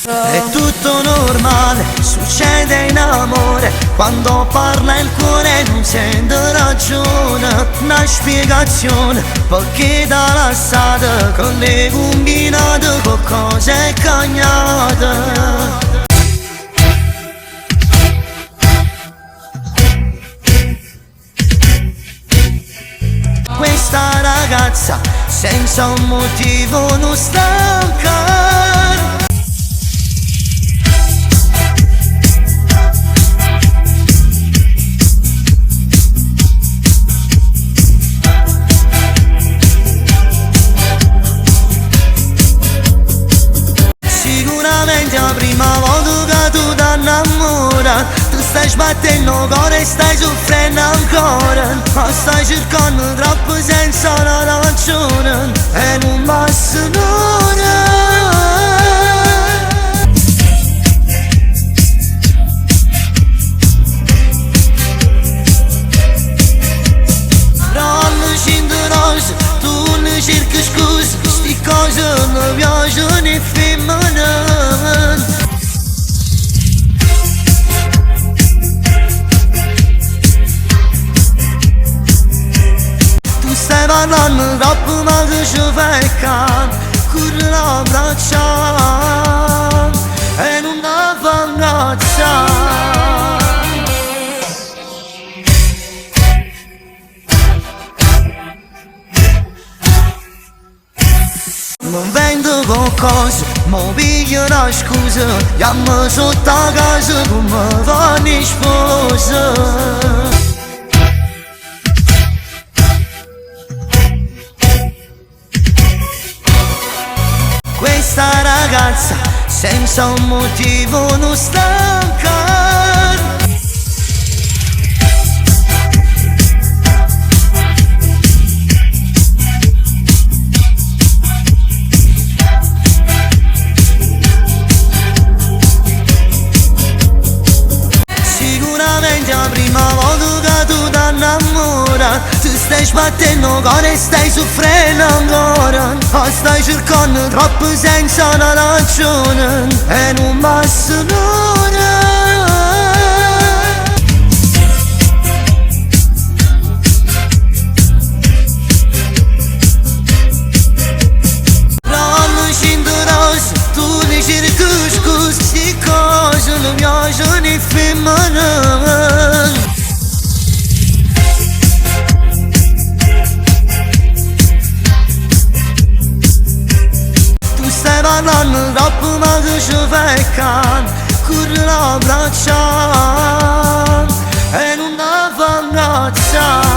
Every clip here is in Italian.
È tutto normale, succede in amore, quando parla il cuore non sente ragione. Una spiegazione, perché dalla strada, con le combinate, con cose cagnate. Questa ragazza senza un motivo non stanca. Sicuramente la prima volta che tu ti innamori, tu stai sbattendo il cuore e stai soffrendo ancora, ma stai cercando troppo senza una ragione e non basta un'ora. Non scendo rosa, tu ne cerchi scusa, sti cose non piacciono e femmine. Stai parlando troppo ma che ci fai cane, corri l'abbraccia e non la fa ingraziare. Non vendo qualcosa, mo piglio una scusa, chiamo sotto a casa come fanno i sposi. Questa ragazza senza un motivo non stanca. Sicuramente la prima volta che tu ti innamori, tu stai sbattendo il cuore e stai soffrendo ancora, ma stai cercando troppo senza una ragione e non basta un'ora. Non scendo rosa, tu ne cerchi scusa, sti cose non piacciono e femmine. Stai parlando troppo ma che ci fai cane, corri l'abbraccia e non la fa ingraziare.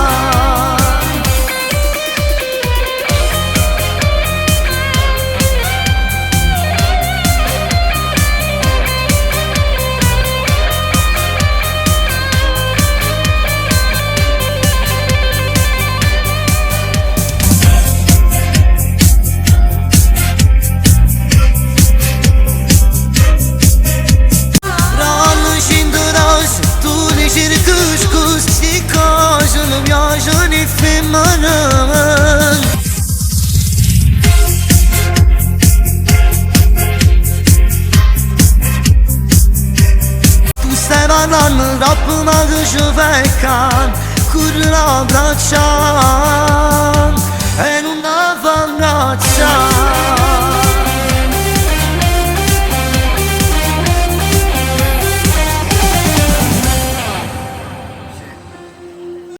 Cerchi scusa, sti cose non piacciono e femmine. Tu stai parlando troppo ma che ci fai cane, corri l'abbraccia e non la fa ingraziare.